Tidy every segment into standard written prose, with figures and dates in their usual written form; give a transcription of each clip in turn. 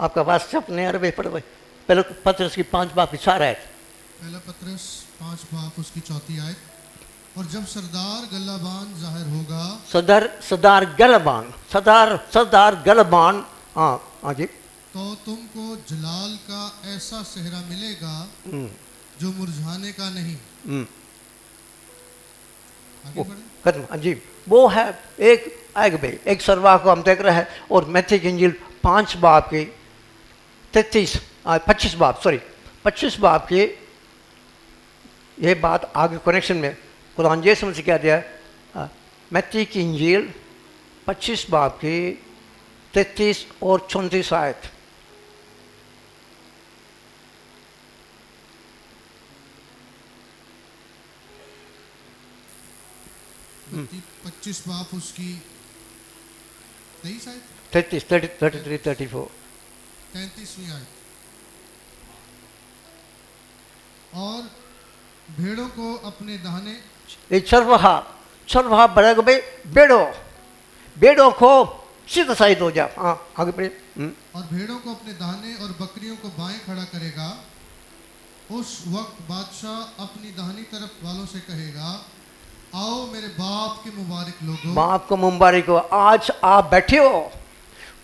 आपका व्हाट्सएप नहीं अरबे पढ़ भाई। पहले पत्रस की 5 बाप की 4 आयत। पहला पत्रस 5 बाप उसकी 4 आयत। और जब सरदार गल्लाबान जाहिर होगा, सरदार गलबान, हाँ हाँ जी, तो तुमको जलाल का ऐसा सेहरा मिलेगा जो मुरझाने का नहीं। आगे बढ़े। खत्म। हाँ जी, वो है एक आएगा भाई, एक सरवाह को हम देख रहे हैं। और मत्ती की इंजील 5 बाप की 25 बाप, सॉरी 25 बाप की ये बात आगे कनेक्शन में कुरान यीशु मसीह क्या दिया है। मत्ती की इंजील 25 बाप की 33 और 34 आयत। 25 बाप उसकी 23 आयत, 33, 33, 34। 33वीं आयत। और भेड़ों को अपने दाहिने, ये चरवाहा बढ़ेगा भाई, बेड़ों को सीधा साइड हो जा। हाँ आगे बढ़े। और भेड़ों को अपने दाहिने और बकरियों को बाएं खड़ा करेगा। उस वक्त बादशाह अपनी दाहिनी तरफ वालों से कहेगा, आओ मेरे बाप के मुबारक लोगों। बाप को मुबारक हो। आज आप बैठे हो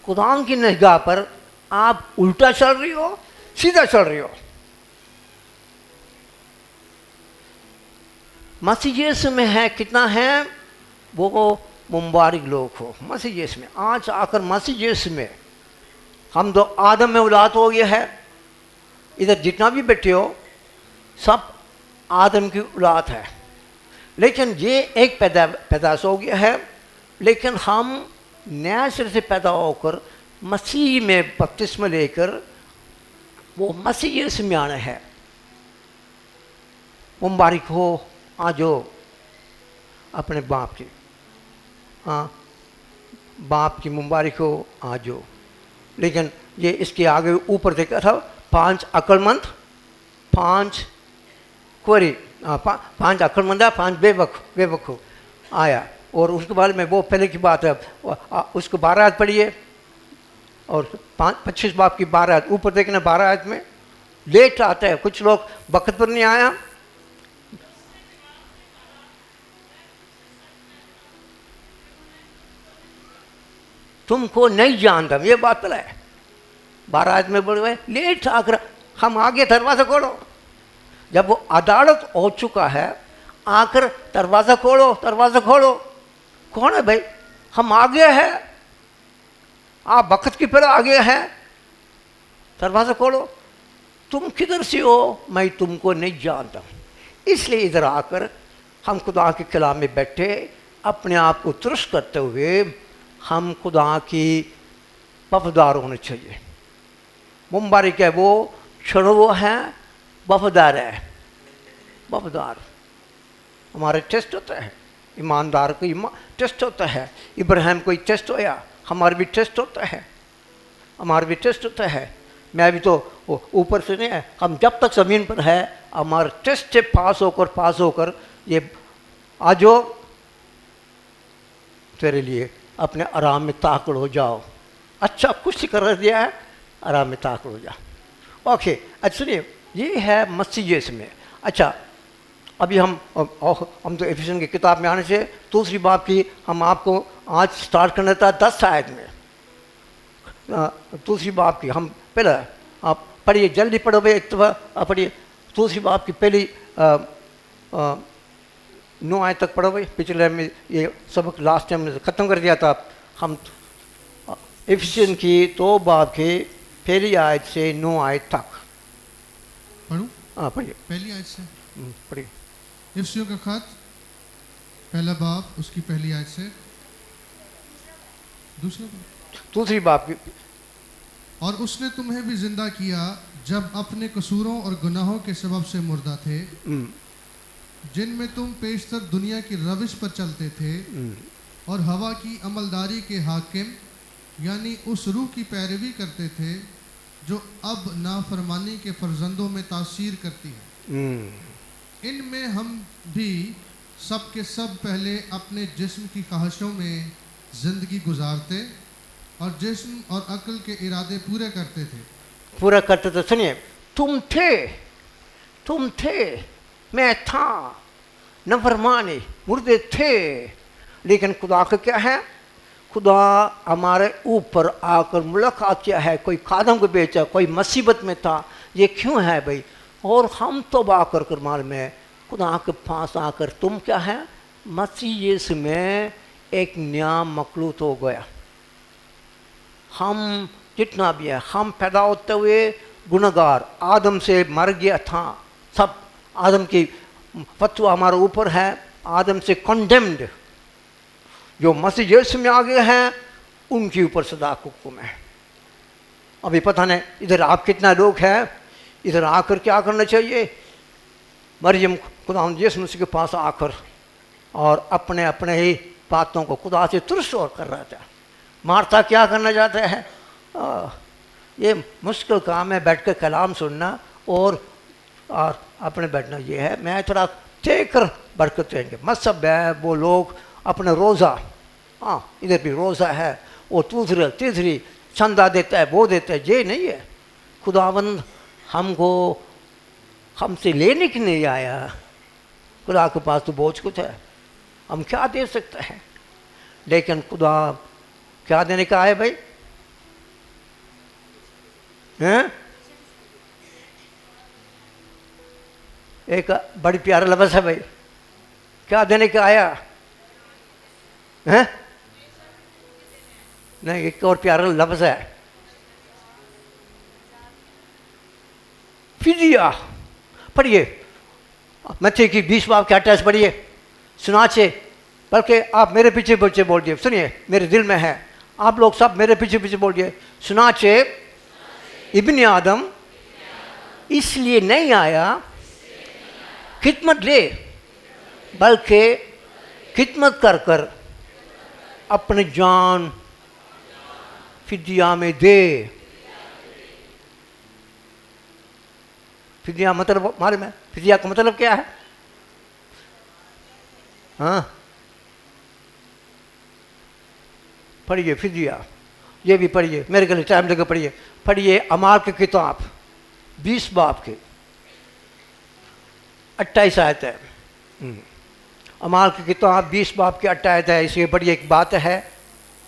कुरान की निगाह पर, आप उल्टा चल रही हो, सीधा चल रही हो। मसीह यीशु में है, कितना है वो मुबारक लोग हो मसीह यीशु में। आज आकर मसीह यीशु में हम तो आदम में औलाद हो गया है। इधर जितना भी बैठे हो सब आदम की औलाद है। लेकिन ये एक पैदाश हो गया है। लेकिन हम नया सिरे से पैदा होकर मसीह में बपतिस्मा लेकर वो मसीह यीशु में आना है। मुबारक हो आज हो अपने बाप की, हाँ बाप की मुबारक हो आज हो। लेकिन ये इसके आगे ऊपर देखा था 5 अक्लमंद, 5 क्वेरी, 5 अक्लमंद, 5 बेवकूफ आया। और उसके बारे में वो पहले की बात है, उसको 12 आयत पढ़िए। और 25 बाप की 12 आयत ऊपर देखना। 12 आयत में लेट आता है, कुछ लोग वक्त पर नहीं आया। तुमको नहीं जानता, ये बात पता है। 12 आयत में बोल रहे लेट आकर हम आगे दरवाज़ा खोलो। जब वो अदालत हो चुका है, आकर दरवाज़ा खोलो, दरवाज़ा खोलो। कौन है भाई? हम आगे हैं, आप वक्त की पर आगे हैं, दरवाज़ा खोलो। तुम किधर से हो? मैं तुमको नहीं जानता। इसलिए इधर आकर हम खुदा के कलाम में बैठे, अपने आप को तुरस्त करते हुए हम खुदा की वफादार होने चाहिए। मुबारक है वो छड़ो है, वफादार है। वफादार हमारे टेस्ट होता है, ईमानदार को टेस्ट होता है। इब्राहिम कोई टेस्ट होया, हमारे भी टेस्ट होता है, हमारे भी टेस्ट होता है। मैं भी तो ऊपर से नहीं है, हम जब तक ज़मीन पर है हमारे टेस्ट से पास होकर ये आजो तेरे लिए अपने आराम में ताकड़ हो जाओ। अच्छा कुछ कर दिया है, आराम में ताकड़ हो जाओ। ओके, अच्छा सुनिए, ये है मसीह यीशु में। अच्छा अभी हम तो एफिसियन की किताब में आने से दूसरी बात की हम आपको आज स्टार्ट करना था 10 आयत में। दूसरी बात की हम पहले आप पढ़िए, जल्दी पढ़ो भाई, एक दफ़ा पढ़िए। दूसरी बात की पहली 9 आयत तक पढ़ो भाई। पिछले में ये सबक लास्ट टाइम में ख़त्म कर दिया था। हम एफिसियन की 2 बाब की पहली आयत से 9 आयत तक पढ़ूं? हाँ पढ़िए, पहली आयत से पढ़िए। इफ्सियों का खत पहला बाब उसकी पहली आयत से दूसरी बात की। और उसने तुम्हें भी जिंदा किया जब अपने कसूरों और गुनाहों के सबब से मुर्दा थे, जिनमें तुम पेशतर दुनिया की रविश पर चलते थे और हवा की अमलदारी के हाकिम यानी उस रूह की पैरवी करते थे जो अब नाफरमानी के फर्जंदों में तासीर करती है। इनमें हम भी सब के सब पहले अपने जिस्म की ख्वाहिशों में ज़िंदगी गुजारते और जिस्म और अक्ल के इरादे पूरे करते थे। पूरा करते तो सुनिए, तुम थे, मैं था, नफरमानी, मुर्दे थे, लेकिन खुदा का क्या है, खुदा हमारे ऊपर आकर मुलाकात किया है। कोई खादम को बेचा, कोई मुसीबत में था, ये क्यों है भाई? और हम तौबा कर मालूम है खुदा के पास आकर तुम क्या है, मसीह यीशु में एक नया मखलूक हो गया। हम जितना भी है, हम पैदा होते हुए गुनहगार, आदम से मर गया था सब, आदम की फतवा हमारे ऊपर है, आदम से कंडेम्ड। जो मसीह यीशु में आ गए हैं उनके ऊपर सदा हुक्म है। अभी पता नहीं इधर आप कितना लोग हैं, इधर आकर क्या करना चाहिए? मरियम खुदा यीशु मसीह के पास आकर और अपने अपने ही बातों को खुदा से तुरस्त और कर रहा था। मार्था क्या करना चाहता है? ये मुश्किल काम है बैठ कर कलाम सुनना और अपने बैठना। ये है मैं थोड़ा देकर बरकत देंगे। मसब है वो लोग अपने रोज़ा, इधर भी रोज़ा है, वो दूसरी तीसरी चंदा देता है, वो देता है, ये नहीं है। खुदावंद हमको हमसे लेने के नहीं आया। खुदा के पास तो बहुत कुछ है, हम क्या दे सकते हैं? लेकिन खुदा क्या देने का आया भाई? हैं? एक बड़ी प्यारा लफ्ज़ है भाई, क्या देने का आया है? नहीं, एक और प्यारा लफ्ज़ है, फिदिया। पढ़िए मत्ती की 20 बाब के 28 पढ़िए, सुनाचे। बल्कि आप मेरे पीछे पीछे बोल दिए, सुनिए मेरे दिल में है, आप लोग सब मेरे पीछे पीछे बोल दिए। सुनाचे इब्ने आदम इसलिए नहीं आया खिदमत ले, बल्कि खिदमत कर कर अपनी जान फिदिया में दे। फिदिया मतलब मालूम है? फिदिया का मतलब क्या है? हाँ पढ़िए फिदिया, ये भी पढ़िए, मेरे के लिए टाइम लगे पढ़िए। पढ़िए अमाल की किताब 20 बाब के 28 आयत है। अमाल की किताब 20 बाब के 28 आयत है। इसके पढ़िए, एक बात है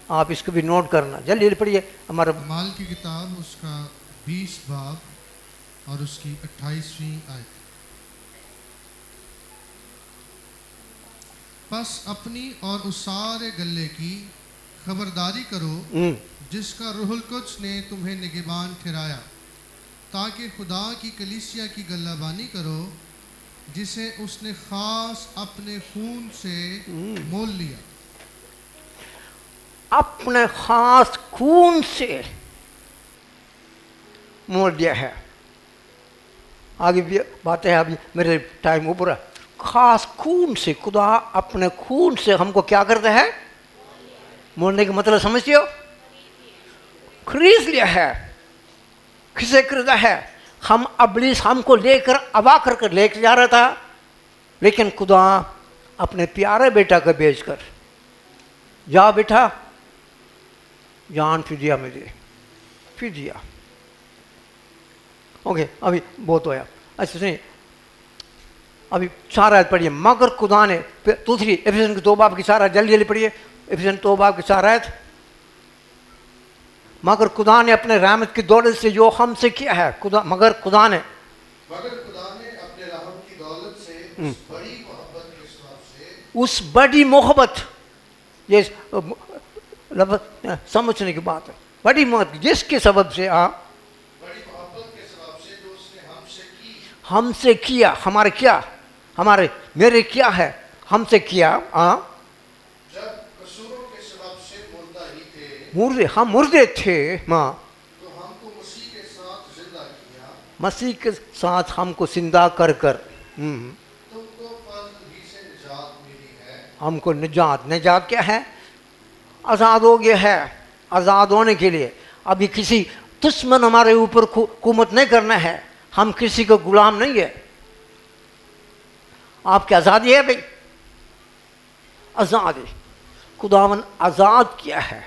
आप इसको भी नोट करना, जल्दी जल्दी पढ़िए। हमारा अमाल की किताब उसका 20 बाब और उसकी 28वीं आयत। बस अपनी और उस सारे गल्ले की खबरदारी करो जिसका रूहुल कुद्स ने तुम्हें निगहबान ठहराया, ताकि खुदा की कलीसिया की गल्लाबानी करो जिसे उसने खास अपने खून से मोल लिया। अपने खास खून से मोल दिया है। आगे भी बातें हैं, अभी मेरे टाइम ऊपर है। खास खून से, खुदा अपने खून से हमको क्या करता है? मोलने का मतलब समझते हो? खरीद लिया है। किसे खरीदा है? हम अबलीस हमको लेकर अवा कर लेकर जा रहा था, लेकिन खुदा अपने प्यारे बेटा को बेचकर, जा बेटा जान फिदिया में दे, फिदिया। ओके अभी बहुत होया। अच्छा सुनिए, अभी 4 आयत पढ़िए। मगर खुदा ने, दूसरी एफिसियन की 2 बाब की 4 आयत, जल्दी जल्दी पढ़िए। एफिसियन 2 बाब की 4 आयत। मगर खुदा ने अपने रहमत की दौलत से जो हमसे किया है, मगर खुदा ने अपने रहम की दौलत से उस बड़ी मोहब्बत के हिसाब से, उस बड़ी मोहब्बत, ये समझने की बात है, बड़ी मोहब्बत जिसके सबब से बड़ी मोहब्बत के हिसाब से जो उसने हमसे किया, हमारे क्या, हमारे मेरे क्या है, हमसे किया। जब कसूरों के सबब से मुर्दा ही थे, मुर्दे, हम मुर्दे थे माँ, तो हमको मसीह के साथ जिंदा किया, मसीह के साथ हमको जिंदा कर कर तुमको फर्ज ही से निजात मिली है। हमको निजात, निजात क्या है? आज़ाद हो गया है। आज़ाद होने के लिए अभी किसी दुश्मन हमारे ऊपर हुकूमत नहीं करना है, हम किसी को गुलाम नहीं है। आपकी आज़ादी है भाई, आज़ादी। खुदावन आज़ाद किया है,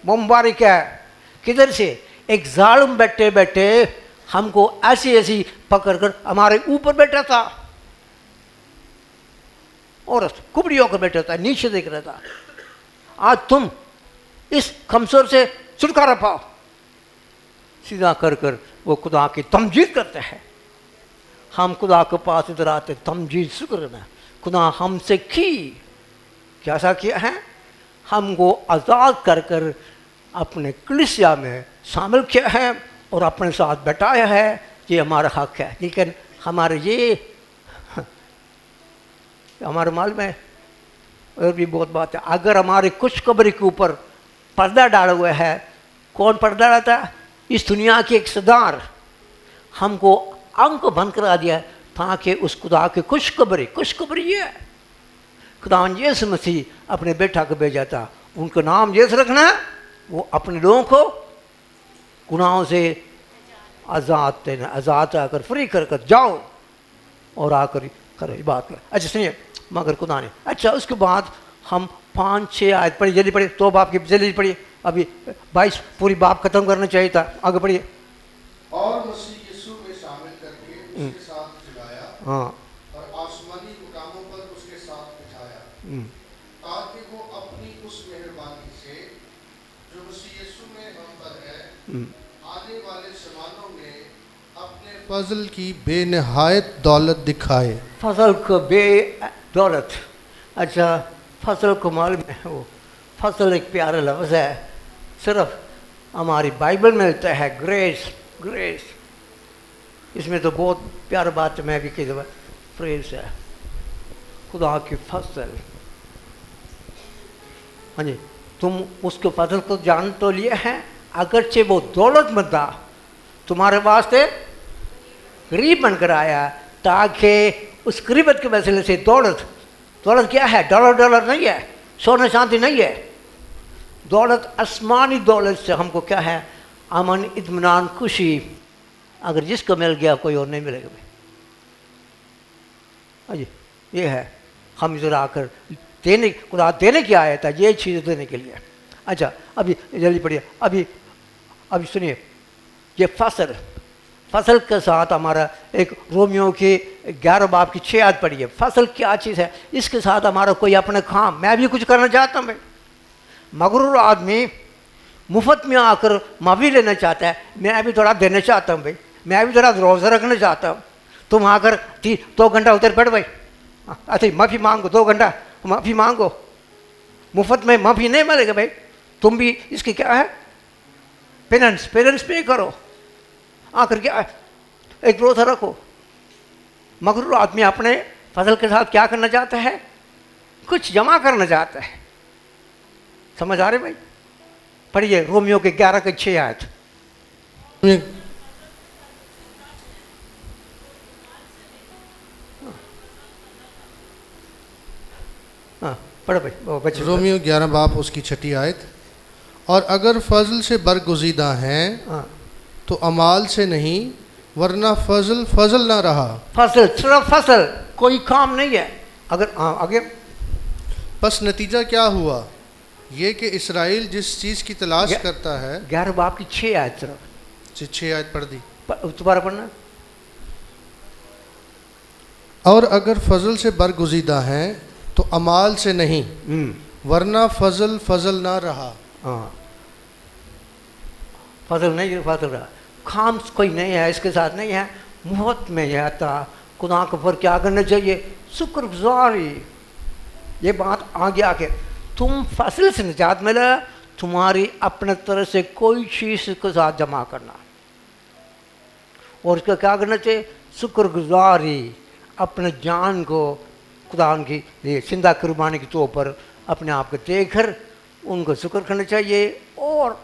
मुबारक है। किधर से? एक जालिम बैठे बैठे हमको ऐसी ऐसी पकड़ कर हमारे ऊपर बैठा था, औरत कुबड़ी होकर बैठा था, नीचे देख रहा था। आज तुम इस कमजोर से छुटकारा पाओ। सीधा कर कर वो खुदा की तमजीद करते हैं। हम खुदा के पास इधर आते, तमजीद शुक्र में खुदा हमसे की क्या सा किया है, हमको आज़ाद कर कर अपने कलीसिया में शामिल किया है और अपने साथ बैठाया है। ये हमारा हक है। लेकिन हमारे ये हमारे माल में और भी बहुत बात है। अगर हमारे खुशखबरी के ऊपर पर्दा डाला हुआ है, कौन पर्दा डालता है? इस दुनिया के एक सरदार हमको अंक बंद करा दिया है ताकि उस खुदा की खुशखबरी ये है। खुदा यीशु मसीह अपने बेटा को भेजा था, उनका नाम यीशु रखना है। वो अपने लोगों को गुनाहों से आज़ाद आकर फ्री कर कर जाओ और आकर करो ये बात कर। अच्छा सुनिए, मगर खुदा ने अच्छा उसके बाद हम 5-6 आयत पढ़ी, जल्दी पढ़िए। तो बाप की जल्दी पढ़िए, अभी 22 पूरी बाप खत्म करना चाहिए था। आगे पढ़िए। और मसीह यीशु में शामिल करके उसके साथ जिलाया, हाँ, और आसमानी मुकामों पर उसके साथ बिठाया, ताकि वो अपनी उस मेहरबानी से जो मसीह यीशु में हम पर है आने वाले ज़मानों में अपने फजल की बेनहायत दौलत दिखाए। फसल को बे दौलत। अच्छा, फसल को मालूम है, वो फसल एक प्यारा लफ्ज़ है, सिर्फ हमारी बाइबल में मिलता है। ग्रेस ग्रेस, इसमें तो बहुत प्यारा बात मैं भी कई दफ़ा फ्रेज है, खुदा की फसल। हाँ जी, तुम उसके फसल को जान तो लिए हैं, अगरचे वो दौलतमंद था, तुम्हारे वास्ते गरीब बनकर आया ताकि उस गरीबत के वसीले से दौलत क्या है? डॉलर नहीं है, सोना चांदी नहीं है। दौलत आसमानी दौलत से हमको क्या है? अमन, इत्मीनान, खुशी। अगर जिसको मिल गया कोई और नहीं मिलेगा भाई। अजी ये है, हम इधर आकर खुदा देने की आया था, ये चीज़ देने के लिए। अच्छा अभी जल्दी पढ़िए, अभी सुनिए। ये फसल के साथ हमारा एक रोमियो की 11 बाब की 6 आयत पढ़िए। फसल क्या चीज़ है? इसके साथ हमारा कोई अपने काम, मैं भी कुछ करना चाहता हूँ भाई। मगरूर आदमी मुफ्त में आकर माफ़ी लेना चाहता है, मैं भी थोड़ा देना चाहता हूँ भाई, मैं भी थोड़ा रोज़ा रखना चाहता हूँ। तुम आकर 2 घंटा उधर बैठ भाई, अच्छा माफ़ी मांगो, 2 घंटा माफ़ी मांगो, मुफ्त में माफ़ी नहीं मिलेगा भाई। तुम भी इसकी क्या है? पेरेंट्स पे करो। आकर क्या एक रोज़ा रखो। मगरूर आदमी अपने फसल के साथ क्या करना चाहता है? कुछ जमा करना चाहता है। समझ आ रहे भाई? पढ़िए रोमियो के 11 के 6 आयत। हाँ पढ़ो भाई बच्चे। रोमियो 11 बाब उसकी 6 आयत। और अगर फजल से बरगुज़ीदा हैं हाँ, तो अमाल से नहीं, वरना फजल ना रहा। फसल सिर्फ फसल, कोई काम नहीं है। अगर आगे बस नतीजा क्या हुआ? ये कि इसराइल जिस चीज़ की तलाश करता है। 11 बाब की 6 आयत सिर्फ 6 आयत पढ़ दी, दोबारा पढ़ना। और अगर फजल से बरगुज़ीदा हैं तो अमाल से नहीं, वरना फजल ना रहा। हाँ, फसल नहीं, फसल रहा, काम कोई नहीं है, इसके साथ नहीं है। मुफ्त में यह आता, खुदा के ऊपर क्या करना चाहिए? शुक्रगुजारी। ये बात आगे आके तुम फसल से निजात मिला, तुम्हारी अपने तरह से कोई चीज़ के साथ जमा करना और उसका क्या करना चाहिए? शुक्रगुजारी। अपने जान को खुदा की जिंदा कुर्बानी के तौर पर अपने आप को देकर उनको शुक्र करना चाहिए और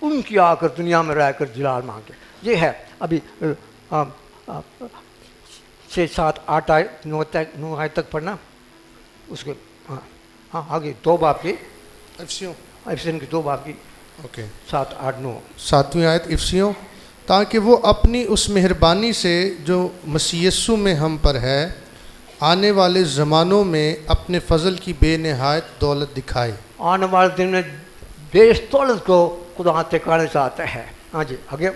उनकी आकर दुनिया में रहकर जलाल मांगे। ये है। अभी 6, 7, 8 आयत 9 आयत तक पढ़ना उसके। हाँ हाँ आगे 2 बाब की इफ्सियों की 2 बाब की ओके 7, 8, 9 7वीं आयत इफ्सियों, ताकि वो अपनी उस मेहरबानी से जो मसीह यीशु में हम पर है आने वाले ज़मानों में अपने फजल की बेनहायत दौलत दिखाए। आने वाले दिन में बेस्तौलत को खुदा टिकाने चाहता है। हाँ जी आगे।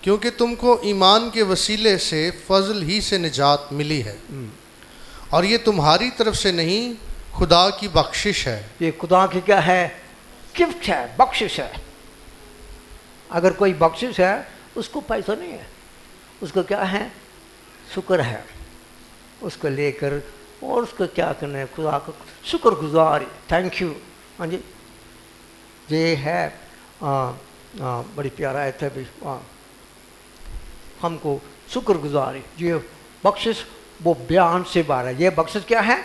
क्योंकि तुमको ईमान के वसीले से फजल ही से निजात मिली है, और ये तुम्हारी तरफ से नहीं, खुदा की बख्शिश है। ये खुदा की क्या है? गिफ्ट है, बख्शिश है। अगर कोई बख्शिश है उसको पैसा नहीं है, उसको क्या है? शुक्र है। उसको लेकर और उसको क्या करना है? खुदा का शुक्रगुजारी, थैंक यू। हाँ जी, ये है बड़ी प्यारा आयत है भी, हमको शुक्रगुजारी। ये बख्शिश वो बयान से बाहर है। ये बख्शिश क्या है?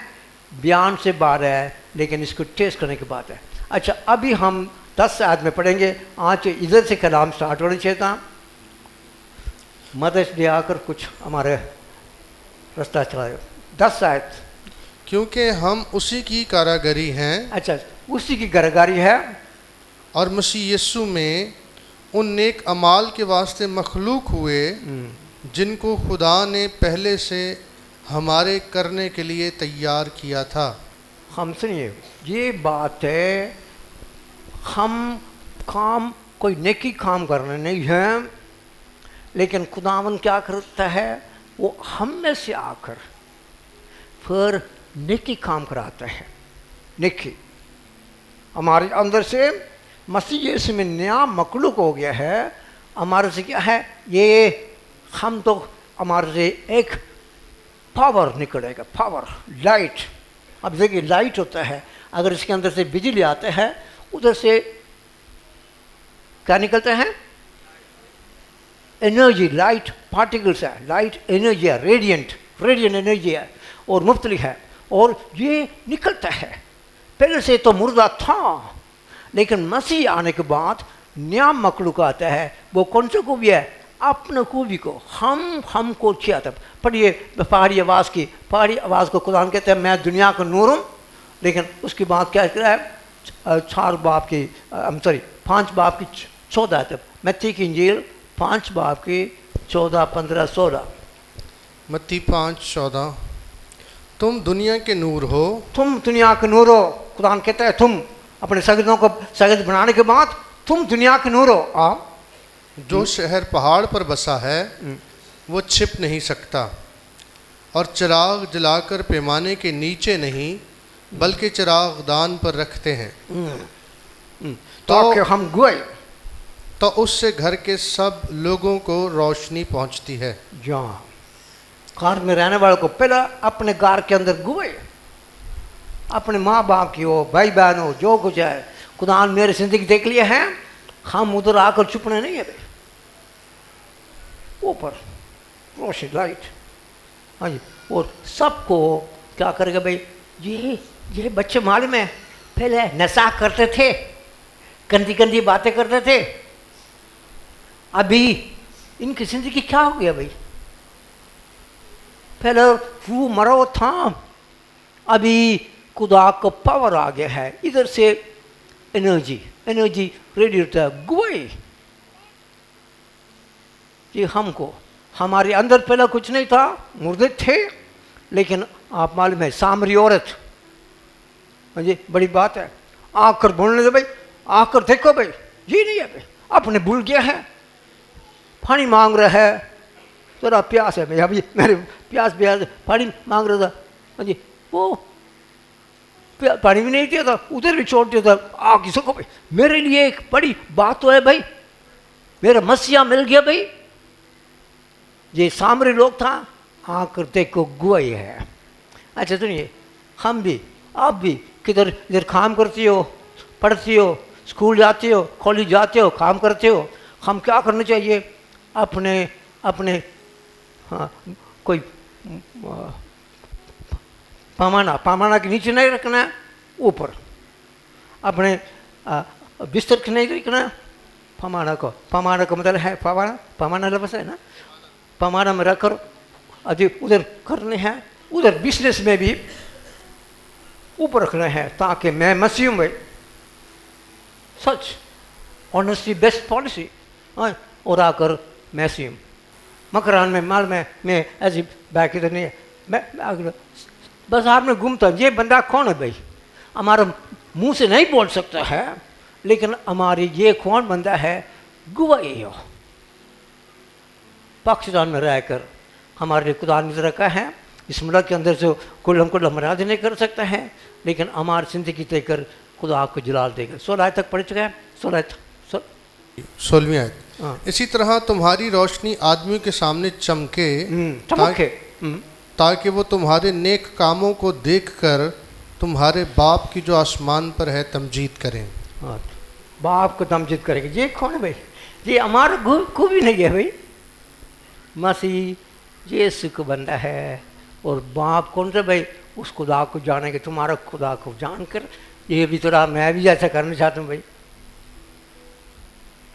बयान से बाहर है, लेकिन इसको टेस्ट करने की बात है। अच्छा, अभी हम 10 आयत में पढ़ेंगे। आज इधर से कलाम स्टार्ट होना चाहिए था, मदद ले आकर कुछ हमारे रास्ता चलाए। 10 आयत। क्योंकि हम उसी की कारागरी हैं। अच्छा, उसी की कारागरी है, और मसीह यीशु में उन नेक अमाल के वास्ते मखलूक हुए जिनको खुदा ने पहले से हमारे करने के लिए तैयार किया था। हम सुनिए, ये बात है, हम काम कोई नेकी काम करने नहीं है, लेकिन खुदावन क्या करता है? वो हम में से आकर फिर नेकी काम कराता है। नेकी हमारे अंदर से मसीह यीशु में नया मखलूक हो गया है। हमारे से क्या है? ये हम तो हमारे से एक पावर निकलेगा, पावर, लाइट। अब देखिए, लाइट होता है, अगर इसके अंदर से बिजली आते हैं, उधर से क्या निकलता है? एनर्जी, लाइट पार्टिकल्स है, लाइट एनर्जी है, रेडियंट एनर्जी है, और मुफ्तलिफ है, और ये निकलता है। पहले से तो मुर्दा था, लेकिन मसीह आने के बाद नया मखलूक आता है। वो कौन सा खूबी है? अपने खूबी को हमको किया था। पढ़िए पहाड़ी आवाज़ की, पहाड़ी आवाज़ को खुदा कहते हैं मैं दुनिया का नूर हूँ। लेकिन उसकी बात क्या है? 5 बाब की 14 तक मत्ती की इंजील 5 बाब की 14, 15, 16। मत्ती 5:14। तुम दुनिया के नूर हो। तुम दुनिया के नूर हो। खुदा कहता है तुम अपने सगदों को सगद बनाने के बाद तुम दुनिया के नूर हो। जो शहर पहाड़ पर बसा है वो छिप नहीं सकता, और चिराग जलाकर पैमाने के नीचे नहीं बल्कि चिराग दान पर रखते हैं, ताकि हम गए तो उससे घर के सब लोगों को रोशनी पहुंचती है। जहाँ घर में रहने वाले को पहले अपने घर के अंदर गुए, अपने माँ बाप की हो, भाई बहन हो, जो कुछ है, खुदा मेरी जिंदगी देख लिया है, हम उधर आकर छुपने नहीं है भाई। ऊपर रोशनी, लाइट। हाँ जी, और सबको क्या करेगा भाई? ये बच्चे मालूम है पहले नशा करते थे, गंदी गंदी बातें करते थे। अभी इनकी जिंदगी क्या हो गया भाई? पहले वो मरा था, अभी खुदा को पावर आ गया है। इधर से एनर्जी रेडी होता है, गुए। ये हमको, हमारे अंदर पहले कुछ नहीं था, मुर्दे थे। लेकिन आप मालूम है सामरी औरत, जी बड़ी बात है, आकर बोलने दे भाई, आकर देखो भाई, ये नहीं है भाई, अपने भूल गया है, पानी मांग रहा है, थोड़ा प्यास है भाई, अभी मेरे प्यास पानी मांग रहा था जी, वो पानी भी नहीं दिया था, उधर भी छोड़ दिया था। आ किसी को भाई, मेरे लिए एक बड़ी बात तो है भाई, मेरा मसीहा मिल गया भाई। ये सामरी लोग था, आकर देखो गुआई है। अच्छा सुनिए, हम भी, आप भी किधर इधर काम करती हो, पढ़ती हो, स्कूल जाते हो, कॉलेज जाते हो, काम करते हो, हम क्या करना चाहिए? अपने हाँ, कोई पैमाना के नीचे नहीं रखना है, ऊपर अपने बिस्तर के नहीं रखना है। पैमाना का मतलब है पैमाना लफ्ज़ है ना, पैमाना में रख कर अभी उधर करने हैं, उधर बिजनेस में भी ऊपर रखना है, ताकि मैं मसीह में सच ऑनेस्टी बेस्ट पॉलिसी और आकर मसीह मकरान में माल में मैं ऐसी बैक इधर नहीं है, मैं बाजार में घूमता, ये बंदा कौन है भाई? हमारा मुंह से नहीं बोल सकता है, लेकिन हमारी ये कौन बंदा है, गवाही हो। पाकिस्तान में रहकर हमारे लिए खुदा ने रखा है, इस मुल्क के अंदर से कुल हमको हमराज नहीं कर सकता है, लेकिन हमारी ज़िंदगी देकर खुदा को जलाल देगा। 16 तक पढ़ चुका है, 16 16वीं आयत। हाँ। इसी तरह तुम्हारी रोशनी आदमियों के सामने चमके चमके, ताकि वो तुम्हारे नेक कामों को देखकर तुम्हारे बाप की जो आसमान पर है तमजीद करें। हाँ, बाप को तमजीद करेंगे। ये कौन है भाई? ये हमारा को भी नहीं है भाई, मसीह यीशु को बंदा है। और बाप कौन सा भाई? उस खुदा को जानेंगे, तुम्हारा खुदा को जानकर ये भी थोड़ा मैं भी ऐसा करना चाहता हूँ भाई,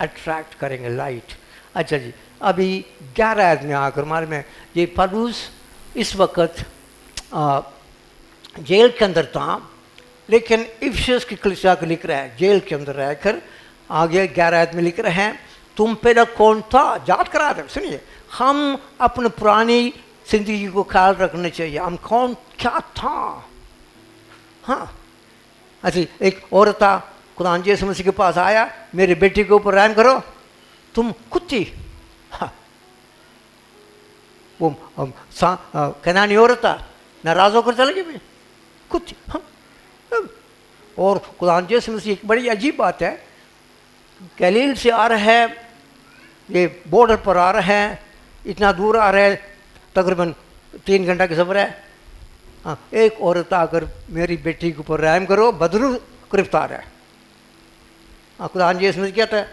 अट्रैक्ट करेंगे लाइट। अच्छा जी, अभी 11 आयत में आकर मालूम है ये पौलुस इस वक्त जेल के अंदर था, लेकिन इफिसस की कलीसिया को लिख रहा है जेल के अंदर रहकर। आगे 11 आयत में लिख रहे हैं, तुम पहले कौन था, याद करा दे। सुनिए, हम अपने पुरानी जिंदगी को ख्याल रखना चाहिए, हम कौन क्या था। हाँ, अच्छा, एक औरत था, खुदा यीशु मसीह के पास आया, मेरी बेटी के ऊपर रहम करो, तुम कुत्ती। हाँ, वो कनानी औरत था, नाराज होकर चले गए भाई, कुत्ती। हाँ, और खुदा यीशु मसीह, एक बड़ी अजीब बात है, गलील से आ रहा है, ये बॉर्डर पर आ रहा है, इतना दूर आ रहा है, तकरीबन 3 घंटा की सफ़र है। हाँ, एक औरत आकर मेरी बेटी के ऊपर रहम करो, बदरू गिरफ्तार है। हाँ, खुदा यीशु मसीह कहता है,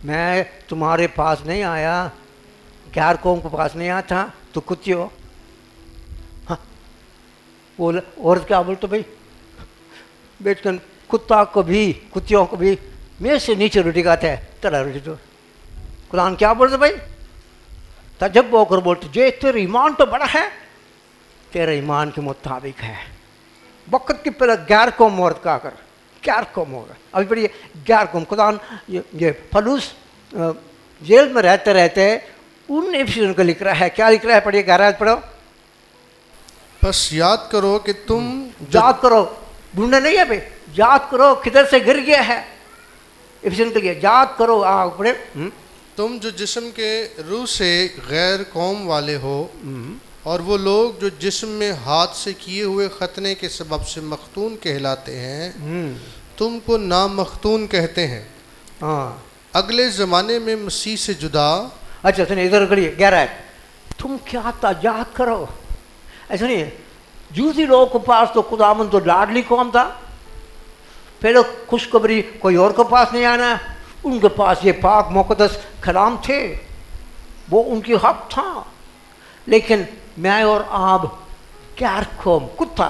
मैं तुम्हारे पास नहीं आया, गैर कौम के पास नहीं आया था, तो कुत्ती हो। हाँ, वो औरत क्या बोलते भाई, बेटकन कुत्ता को भी, कुत्तियों को भी मेरे से नीचे रोटी खाते है, तेरा रोटी तो। कुरान क्या बोलते भाई, तजब होकर बोलते, जे तेरा ईमान तो बड़ा है, तेरे ईमान के मुताबिक है। वक़्त की पहले गैर कौम औरत का आकर गैर कौम होगा। अभी पढ़िए गैर कौम, खुदा ये पौलुस जेल में रहते रहते उन एफिसियों को लिख रहा है। क्या लिख रहा है, पढ़िए 11 पढ़ो। बस याद करो कि तुम याद करो, ढूंढना नहीं है भाई, याद करो किधर से गिर गया है। एफिसियों के लिए याद करो, पढ़े, तुम जो जिस्म के रूह से गैर कौम वाले हो, और वो लोग जो जिस्म में हाथ से किए हुए खतने के सबब से मख्तून कहलाते हैं, तुमको नामख्तून कहते हैं। हाँ, अगले ज़माने में मसीह से जुदा। अच्छा सुनिए, इधर करिए 11, तुम क्या था याद करो। ऐसा नहीं है, जूसी लोगों के पास तो खुदावन तो लाडली कौम था, फिर खुशखबरी कोई और के पास नहीं आना, उनके पास ये पाक मुक़द्दस कलाम थे, वो उनकी हक था। लेकिन मैं और आप गैर कौम, कुत्ता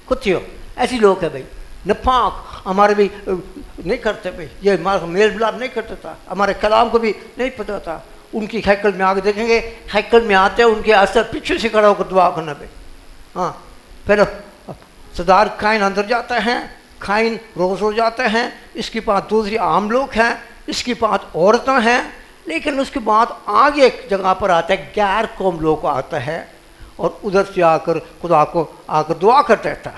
कुत्तियों ऐसी लोग हैं भाई, नपाक, हमारे भी नहीं करते भाई, ये हमारा मेल मिलाप नहीं करता था, हमारे कलाम को भी नहीं पता था। उनकी हैकल में आगे देखेंगे, हैकल में आते हैं उनके असर पीछे से खड़ा होकर दुआ करना भाई। हाँ, फिर सरदार काइन अंदर जाता है, खाइन रोज़ हो जाते हैं, इसके बाद दूसरी आम लोग हैं, इसके बाद औरतें हैं, लेकिन उसके बाद आगे एक जगह पर आता है गैर कौम लोग आता है, और उधर से आकर खुदा को आकर दुआ करता था।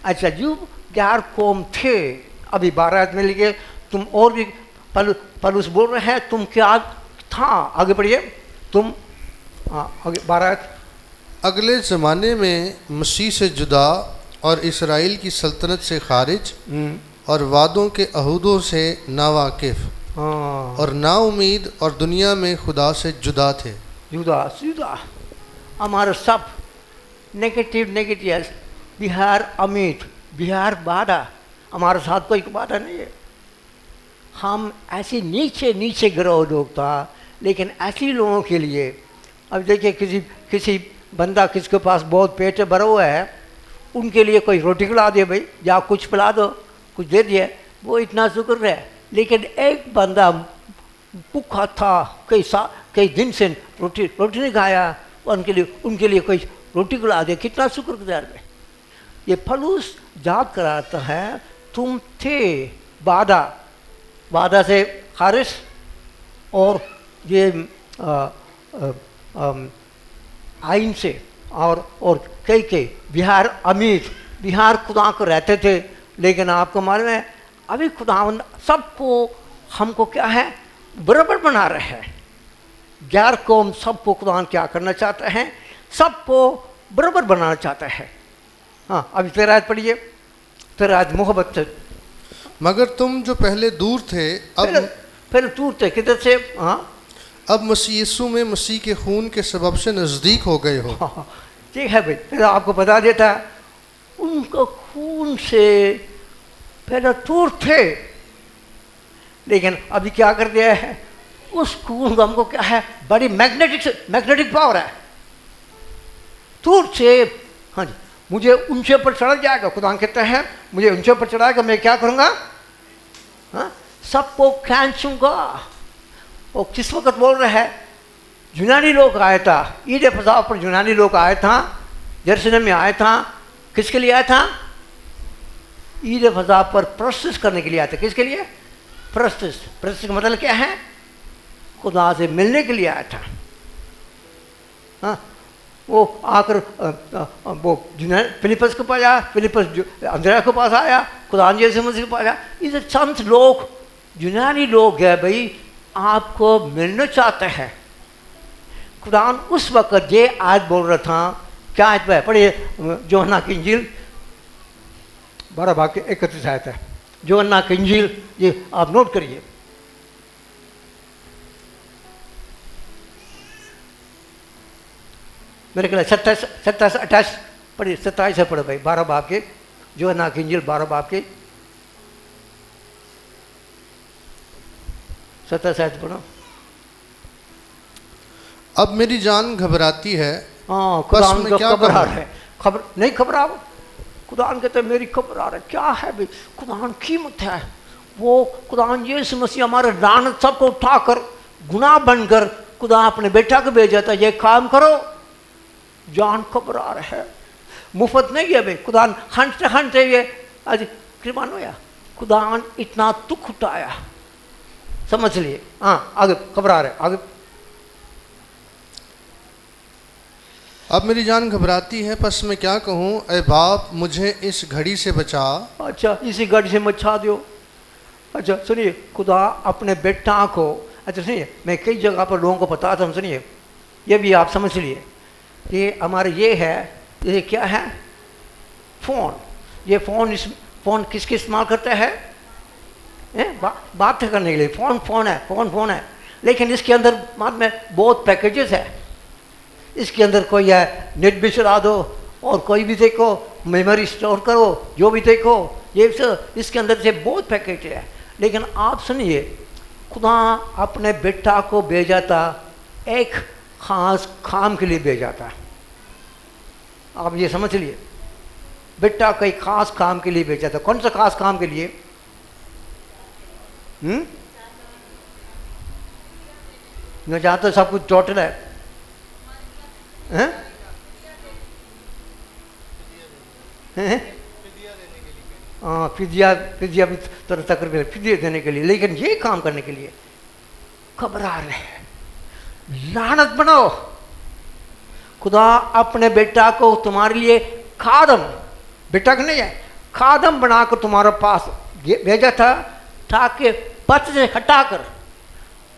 अच्छा, जो गैर कौम थे, अभी 12 में लिखे, तुम और भी पौलुस बोल रहे हैं, तुम क्या था, आगे बढ़िए तुम। आगे 12, अगले ज़माने में मसीह से जुदा और इसराइल की सल्तनत से खारिज, और वादों के अहूदों से नावाकिफ, और नाउमीद, और दुनिया में खुदा से जुदा थे। जुदा हमारा सब नेगेटिव, बिहार अमीर, बिहार बाधा, हमारे साथ कोई बाधा नहीं है। हम ऐसे नीचे गिरोह लोग था, लेकिन ऐसे लोगों के लिए, अब देखिए किसी बंदा किसके पास बहुत पेट भरा हुआ है, उनके लिए कोई रोटी खिला दे भाई, या कुछ पिला दो, कुछ दे दिए, वो इतना शुक्र है। लेकिन एक बंदा भूखा था, कई दिन से रोटी नहीं खाया, उनके लिए कोई रोटी खिला दे, कितना शुक्रगुजार है। ये पौलुस याद कराता है, तुम थे वादा से खारिज, और ये आइन से, और कई बिहार अमीर, बिहार खुदा को रहते थे, लेकिन आपको मालूम है अभी खुदावंद सबको हमको क्या है बराबर बना रहे हैं। गैर कौम सबको खुदावंद क्या करना चाहता है, सबको बराबर बनाना चाहता है। हाँ अभी 13 आयत पढ़िए, 13 आयत मोहब्बत से। मगर तुम जो पहले दूर थे पहले दूर थे किधर से, हाँ अब मसीह यीशु में मसीह के खून के सबब से नज़दीक हो गए हो। हाँ, ठीक है भाई, फिर आपको बता देता उनको खून से पहले दूर थे, लेकिन अभी क्या कर दिया है, उस खून को हमको क्या है बड़ी मैग्नेटिक पावर है दूर से। हाँ जी, मुझे ऊंचे पर चढ़ा जाएगा, खुदा कहता है मुझे ऊंचे पर चढ़ाएगा, मैं क्या करूँगा, हाँ सबको खींचूंगा। वो किस वक्त बोल रहा है, यूनानी लोग आया था ईद फसाव पर, यूनानी लोग आया था यरूशलेम में आया था, किसके लिए आया था, ईद फसाव पर प्रस्तुत करने के लिए आया था। किसके लिए प्रस्तुत का मतलब क्या है, खुदा से मिलने के लिए आया था। हाँ वो आकर वो फिलिपस के पास आया, फिलिपस अंद्रया के पास आया, खुदा यीशु मसीह के पास आया। ये संत लोग यूनानी लोग है भाई, आपको मिलना चाहते हैं। खुदा उस वक्त ये आयत बोल रहा था, क्या आयत है पढ़िए, यूहन्ना की इंजील 12 भाग के 31 आयत है, यूहन्ना की इंजील, ये आप नोट करिए। मेरे ख्याल 27 28 पढ़िए, 27 है पढ़े भाई, 12 बाब के, यूहन्ना की इंजील 12 बाब के 27 आयत पढ़ो। अब मेरी जान घबराती है, हाँ खुदा को घबरा रहा है, खबर नहीं घबराओ, खुदा कहते मेरी खबर आ रहा है। क्या है भाई, खुदा कीमत है, वो खुदा यीशु मसीह हमारे लानत सबको उठाकर गुनाह बनकर खुदा अपने बेटा को भेजा था, ये काम करो, जान घबरा रहा है, मुफ्त नहीं है भाई। खुदा हंसते ये आज कृपान होया, खुदा इतना दुख उठाया, समझ लिए। हाँ आगे घबरा रहे, आगे। अब मेरी जान घबराती है, बस मैं क्या कहूँ, ऐ बाप मुझे इस घड़ी से बचा। अच्छा इसी घड़ी से बचा दो। अच्छा सुनिए, खुदा अपने बेटा को, अच्छा सुनिए, मैं कई जगह पर लोगों को बताता हूँ, सुनिए ये भी आप समझ लिए, ये हमारे ये है, ये क्या है, फ़ोन। ये फ़ोन किसके इस्तेमाल करता है, बात करने के लिए फ़ोन है, लेकिन इसके अंदर बाद में बहुत पैकेजेस है। इसके अंदर कोई है नेट भी चला दो और कोई भी देखो, मेमोरी स्टोर करो, जो भी देखो, ये सब इसके अंदर से बहुत पैकेज है। लेकिन आप सुनिए, खुदा अपने बेटा को भेजा था, एक ख़ास काम के लिए भेजा था। आप ये समझ लिए, बेटा कई ख़ास काम के लिए भेजा था। कौन सा ख़ास काम के लिए, न चाहते सब कुछ टोटल है, हैं? हाँ फिदिया भी तरह तक फिदिया देने के लिए, लेकिन ये काम करने के लिए घबरा रहे हैं। लानत बनाओ, खुदा अपने बेटा को तुम्हारे लिए खादम, बेटा का नहीं है, खादम बनाकर तुम्हारे पास भेजा था, ताकि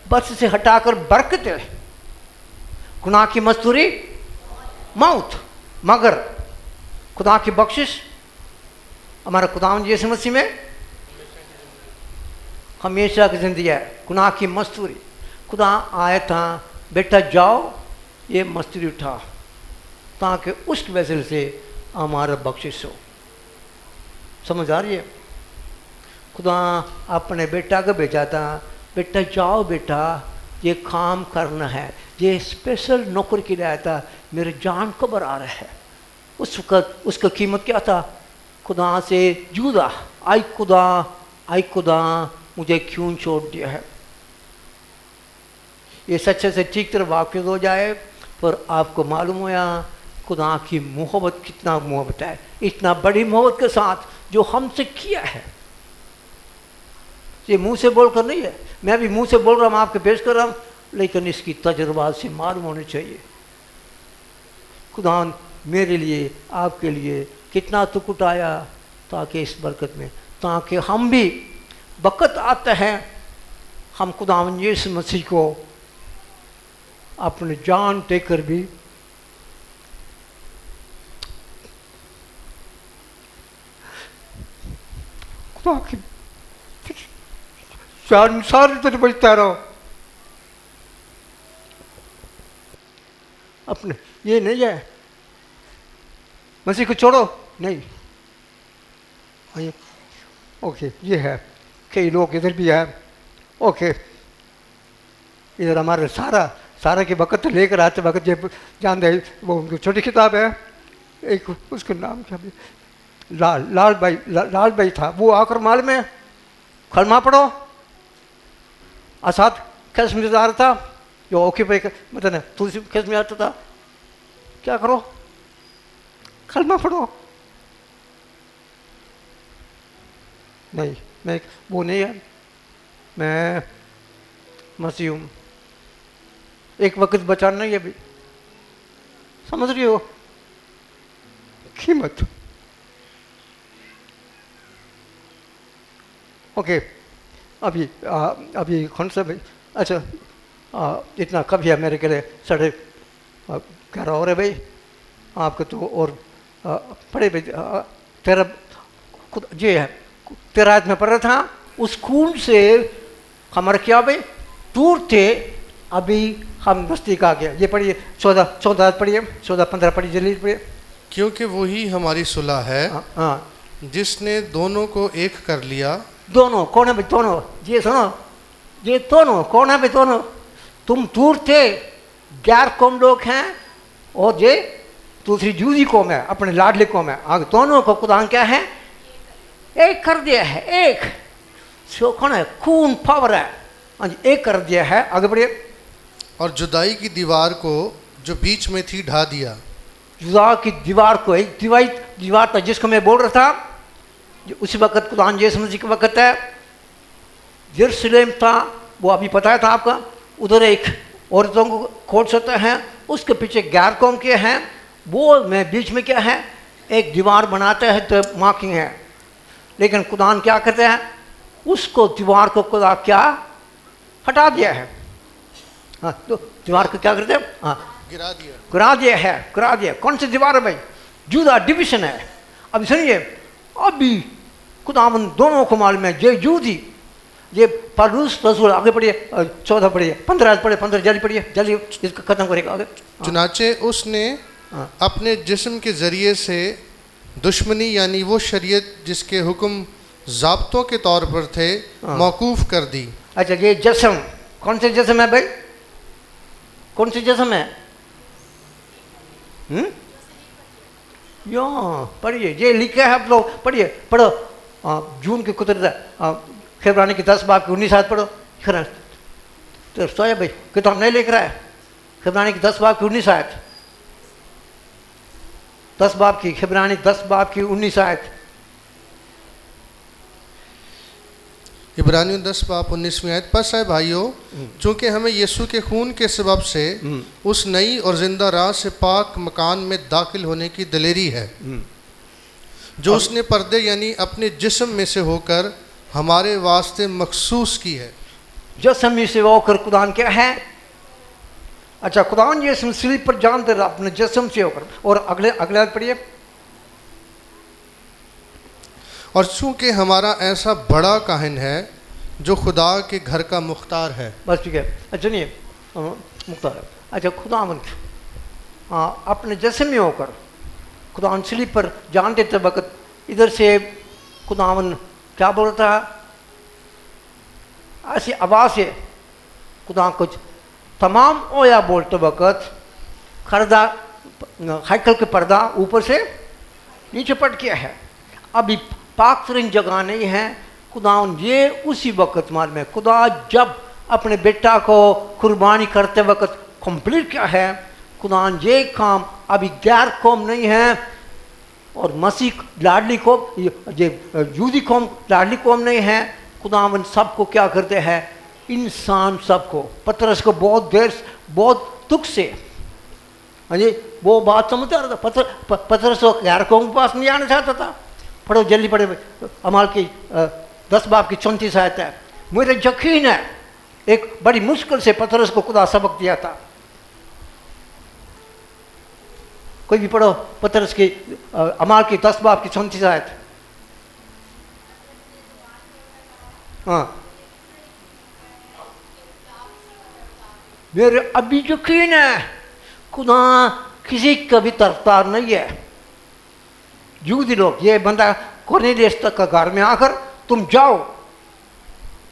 बस से हटाकर बरकत है, गुनाह की मजदूरी मौत, मगर खुदा की बख्शिश हमारा खुदावंद यीशु मसीह में हमेशा की जिंदगी है। गुनाह की मजदूरी, खुदा आया था, बेटा जाओ ये मजदूरी उठा, ताकि उस वजह से हमारा बख्शिश हो। समझ आ रही है, खुदा अपने बेटा को भेजा था, बेटा जाओ बेटा ये काम करना है, ये स्पेशल नौकरी के लिए आया था, मेरे जान को बरा रहा है। उस वक्त उसका कीमत क्या था, खुदा से जुदा, आई खुदा मुझे क्यों छोड़ दिया है। ये सच्चे से ठीक तरह वाकिफ हो जाए, पर आपको मालूम होया खुदा की मोहब्बत कितना मोहब्बत है, इतना बड़ी मोहब्बत के साथ जो हमसे किया है। ये मुंह से बोलकर नहीं है, मैं भी मुंह से बोल रहा हूँ, आपके पेश कर रहा हूँ, लेकिन इसकी तजुर्बा से मालूम होनी चाहिए खुदा मेरे लिए, आपके लिए कितना दुख उठाया, ताकि इस बरकत में, ताकि हम भी वक़्त आता है हम खुदावंद यीशु मसीह को अपनी जान देकर भी खुदा की सारी तरह बचता रहो। अपने ये नहीं है मसीह को छोड़ो नहीं। ओके ये है, कई लोग इधर भी है। ओके इधर हमारे सारा के वक़्त लेकर आते वक़्त ये जानते हैं, वो उनकी छोटी किताब है, एक उसका नाम क्या है, लाल भाई था, वो आकर माल में कलमा पढ़ो। आसाद कैसे में जा रहा था, जो ओके भाई मतलब तुलसी कैसे में आता था, क्या करो कलमा पढ़ो। नहीं मैं वो नहीं है, मैं मसीह हूँ। एक वक्त बचाना नहीं है अभी, समझ रही हो कीमत। ओके अभी कौन सा भाई, अच्छा इतना कभी है मेरे के लिए 11:30 हो रहे भाई, आपको तो और पढ़े भाई तेरा ये है तेरा हाथ में पढ़ रहा था। उस खून से हमारा क्या भाई दूर थे, अभी हम नज़दीक आ गया। ये पढ़िए 14 पढ़िए, 14-15 पढ़िए जल्दी पढ़िए। क्योंकि वही हमारी सुलह है, जिसने दोनों को एक कर लिया। दोनों कौन है भाई? दोनों ये सुनो, ये दोनों कौन है भाई? दोनों तुम दूर थे, गैर कौम लोग हैं, और ये दूसरी जूदी कौम है, अपने लाडले कौम है। आगे दोनों को खुदा क्या है? एक कर दिया है। एक कौन है? खून पावर है, एक कर दिया है। आगे बढ़िए। और जुदाई की दीवार को जो बीच में थी ढा दिया। जुदा की दीवार को, एक दीवार था जिसको मैं बोल रहा था, उसी वक्त खुदा यीशु मसीह के वक्त है। यरूशलेम था, वो अभी पता था आपका, उधर एक औरतों को खोज सकते हैं, उसके पीछे गैर कौम के हैं, वो में बीच में क्या है? एक दीवार बनाते हैं तो मार्किंग है। लेकिन खुदा क्या करते हैं? उसको दीवार को खुदा क्या हटा दिया है। हाँ तो दीवार को क्या करते हैं? हाँ गिरा दिया। कौन सी दीवार है भाई? जुदा डिवीजन है। अब सुनिए, अभी खुदावन दोनों को मालूम है, ये जूदी, ये पौलुस रसूल। आगे पढ़िए 14 पढ़िए, 15 पढ़िए, 15 जल्दी पढ़िए, जल्दी इसको खत्म करेगा आगे। चुनाचे उसने अपने जिस्म के जरिए से दुश्मनी यानी वो शरीयत जिसके हुक्म ज़ाब्तों के तौर पर थे मौकूफ कर दी। अच्छा ये जिस्म, कौन से जिस्म है भाई? कौन से जिस्म है? यो पढ़िए, ये लिखा है, आप लोग पढ़िए, पढ़ो। जून की कुदरत खिबरानी की 10 बाब की 19 आयत पढ़ो। तो सोया भाई किताब नहीं लिख रहा है? खिबरानी की 10 बाब की 19 आयत, 10 बाब की, खिबरानी 10 बाब की 19 आयत। इब्रानियों 10 बाब 19वीं आयत। बस है भाइयों, चूँकि हमें यीशु के खून के सबब से उस नई और जिंदा राह से पाक मकान में दाखिल होने की दिलेरी है, जो उसने पर्दे यानी अपने जिस्म में से होकर हमारे वास्ते मखसूस की है। जिस्म में से होकर खुदान क्या है? अच्छा खुदान ये सलीब पर जान दे रहा अपने जिस्म से होकर। और अगले पढ़िए। और चूँकि हमारा ऐसा बड़ा काहिन है जो खुदा के घर का मुख्तार है। बस ठीक है। अच्छा नहीं मुख्तार है। अच्छा खुदावंद अपने जिस्म में होकर खुदावंद सलीब पर जान देते वक्त इधर से खुदावंद क्या बोल रहा था? ऐसी आवाज़ से खुदा कुछ तमाम ओया बोलते वक्त खरदा हैकल के पर्दा ऊपर से नीचे पट गया है। अभी पाक तरीन जगह नहीं है। खुदा ये उसी वक्त मालूम है, खुदा जब अपने बेटा को कुर्बानी करते वक्त कंप्लीट क्या है, खुदा ये काम अभी गैर कौम नहीं है और मसीह लाडली कौम, ये यहूदी कौम लाडली कौम नहीं है। खुदावन सबको क्या करते हैं? इंसान सबको। पतरस को बहुत देर बहुत दुख से जी वो बात समझ आ रहा था। पतरस को गैर कौम के पास नहीं आना चाहता था। पढ़ो जल्दी पढ़े अमाल की 10 बाब की 34 आयत है। मुझे यकीन है एक बड़ी मुश्किल से पतरस को खुदा सबक दिया था। कोई भी पढ़ो पतरस की अमाल की 10 बाब की 34 आयत। हाँ, मेरे अभी यकीन है खुदा किसी का भी तरफदार नहीं है। यहूदी लोग ये बंदा कोर्नेलियस तक का घर में आकर तुम जाओ,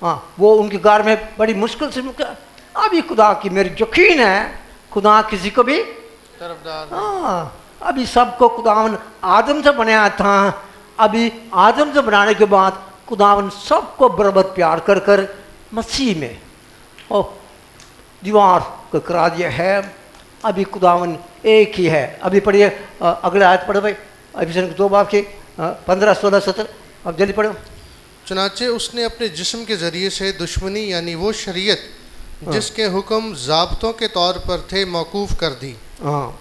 हाँ वो उनके घर में बड़ी मुश्किल से मुका। अभी खुदा की मेरी यकीन है खुदा किसी को भी तरफदार हाँ, अभी सबको खुदावन आदम से बनाया था। अभी आदम से बनाने के बाद खुदावन सबको बराबर प्यार कर कर मसीह में और दीवार को करा दिया है। अभी खुदावन एक ही है। अभी पढ़िए अगले आयत पढ़ो भाई, अभी 2 बाब के 15, 16, 17। अब जल्दी पढ़ो। चुनाचे उसने अपने जिस्म के जरिए से दुश्मनी यानी वो शरीयत जिसके हुक्म ज़ाब्तों के तौर पर थे मौकूफ़ कर दी,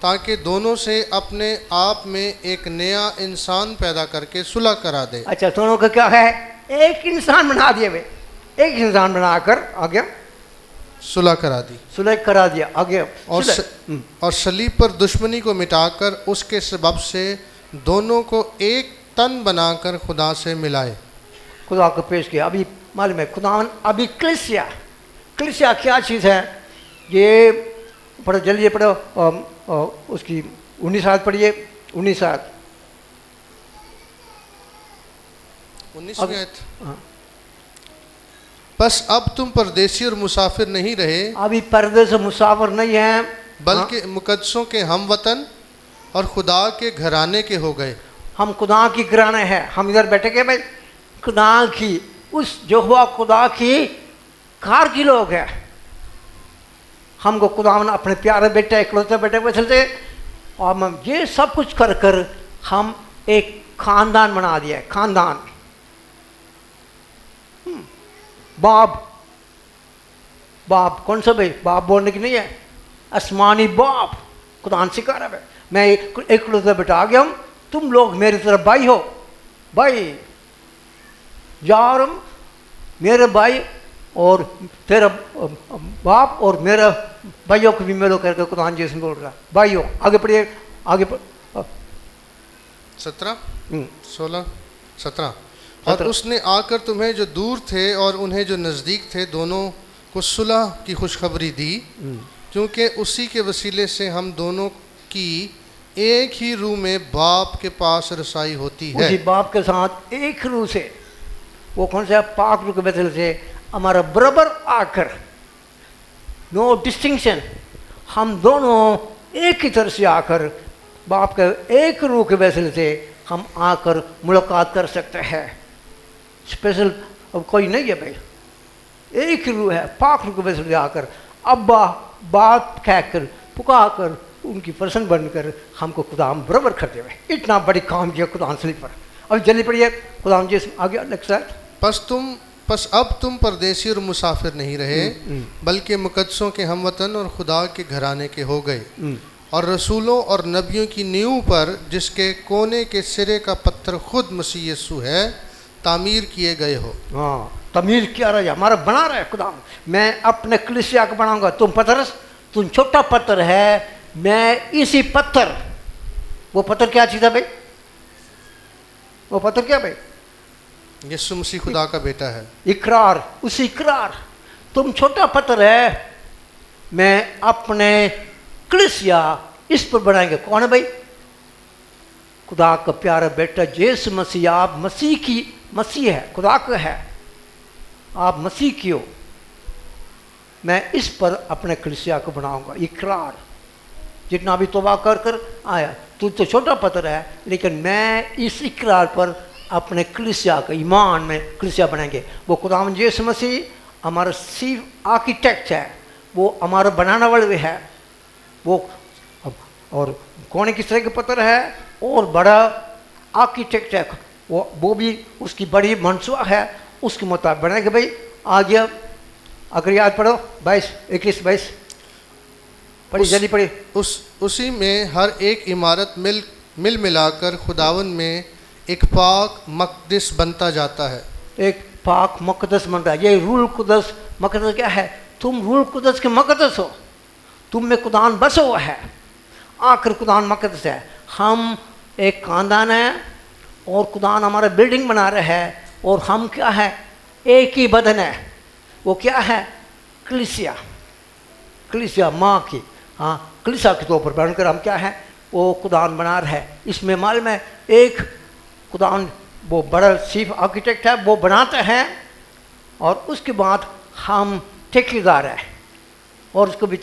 ताकि दोनों से अपने आप में एक नया इंसान पैदा करके सुलह करा दे। अच्छा, दोनों का क्या है? एक इंसान बना दिया भाई, एक इंसान बनाकर आगे सुलह करा दी, सुलह करा दिया आगे। और सलीब पर दुश्मनी को मिटाकर उसके सबब से दोनों को एक तन बनाकर खुदा से मिलाए। खुदा को पेश किया। अभी मालूम है खुदावन अभी कलीसिया क्या चीज़ है? ये पढ़ो जल्दी पढ़ो उसकी 19 आयत पढ़िए। 19 आयत 19वीं आयत। बस अब तुम परदेसी और मुसाफिर नहीं रहे, अभी परदेस मुसाफिर नहीं है, बल्कि मुकद्दसों के हमवतन और खुदा के घराने के हो गए। हम खुदा की घराने हैं। हम इधर बैठे के भाई खुदा की उस जो हुआ खुदा की कार की लोग हैं। हमको खुदा ने अपने प्यारे बेटे इकलौते बेटे को चलते और हम ये सब कुछ कर कर हम एक खानदान बना दिया। खानदान बाप कौन सा भाई? बाप बोलने की नहीं है, आसमानी बाप खुदा ने सिखा रहा है। मैं इकलौते बेटा आ गया हूँ, तुम लोग मेरी तरफ भाई हो। भाई यार मेरे भाई और तेरा बाप और मेरा भाइयों को भी मिलो करके कुरान जैसे बोल रहा। भाइयों आगे पढ़िए, आगे 17, 16, 17। और उसने आकर तुम्हें जो दूर थे और उन्हें जो नज़दीक थे दोनों को सुलह की खुशखबरी दी, क्योंकि उसी के वसीले से हम दोनों की एक ही रूह में बाप के पास रसाई होती है। उसी बाप के साथ एक रूह से, वो कौन सा? पाक रूह के वसीले से हमारा बराबर आकर, नो डिस्टिंक्शन, हम दोनों एक ही तरह से आकर बाप के एक रूह के वसीले से हम आकर मुलाकात कर सकते हैं। स्पेशल अब कोई नहीं है भाई, एक ही रूह है। पाक रूह के वसीले से आकर अब्बा बाप कहकर पुकार कर उनकी प्रसन्न बनकर हमको खुदा हम बराबर करते हुए इतना बड़ी काम किया खुदा सलीब पर। अब जल्दी पढ़िए खुदा जिस आगे नेक्स्ट साइड। बस अब तुम परदेसी और मुसाफिर नहीं रहे, बल्कि मुकद्दसों के हमवतन और खुदा के घराने के हो गए, और रसूलों और नबियों की नींव पर जिसके कोने के सिरे का पत्थर खुद मसीह यीशु है तामीर किए गए हो। हाँ, तामीर किया रहा है, हमारा बना रहा है खुदा। मैं अपने कलीसिया को बनाऊंगा। तुम पत्थर, तुम छोटा पत्थर है, मैं इसी पत्थर, वो पत्थर क्या चीज़ है भाई? वो पत्थर क्या भाई? यीशु मसीह खुदा का बेटा है। इकरार, उसी इकरार। तुम छोटा पत्थर है, मैं अपने कलीसिया इस पर बनाएंगे। कौन है भाई? खुदा का प्यारा बेटा यीशु मसीह। आप मसीह की, मसीह है, खुदा का है, आप मसीह की हो। मैं इस पर अपने कलीसिया को बनाऊंगा। इकरार, जितना भी तौबा कर कर आया, तू तो छोटा पत्थर है, लेकिन मैं इस इकरार पर अपने कलीसिया का, ईमान में कलीसिया बनाएंगे। वो खुदावंद यीशु मसीह हमारा चीफ आर्किटेक्ट है, वो हमारा बनाने वाले है। वो और कौन किस तरह के पत्थर है? और बड़ा आर्किटेक्ट है, वो भी उसकी बड़ी मनसूबा है, उसके मुताबिक बनाएंगे भाई। आ गया, अगर याद पढ़ो 22, 21, 22 पढ़ी, जल्दी पढ़ी। उसी में हर एक इमारत मिल मिलाकर खुदावन में एक पाक मक़दिस बनता जाता है। एक पाक मकदस बन रहा है। ये रूल कुदस मकदस क्या है? तुम रूल कुदस के मकदस हो, तुम में खुदान बस हुआ है, आखिर खुदान मकदस है। हम एक खानदान है और खुदान हमारा बिल्डिंग बना रहा है, और हम क्या है? एक ही बदन है। वो क्या है? कलीसिया, कलीसिया माँ की, हाँ कलीसिया के तौर पर बनकर हम क्या है? वो खुदान बना रहा है। इसमें मालूम है एक खुदान वो बड़ा चीफ आर्किटेक्ट है, वो बनाता है, और उसके बाद हम ठेकेदार है, और उसको भी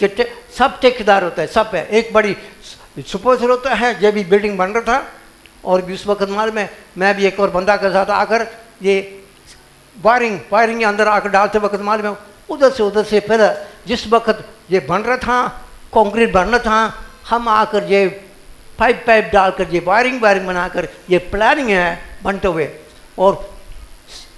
सब ठेकेदार होता है, सब है। एक बड़ी सुपोजर होता है, जब भी बिल्डिंग बन रहा था, और भी उस वक्त मालूम है मैं भी एक और बंदा के साथ आकर ये वायरिंग के अंदर आकर डालते वक्त मालूम है उधर से पहले जिस वक्त ये बन रहा था, कंक्रीट बन रहा था, हम आकर ये पाइप डालकर ये वायरिंग बनाकर ये प्लानिंग है बनते हुए, और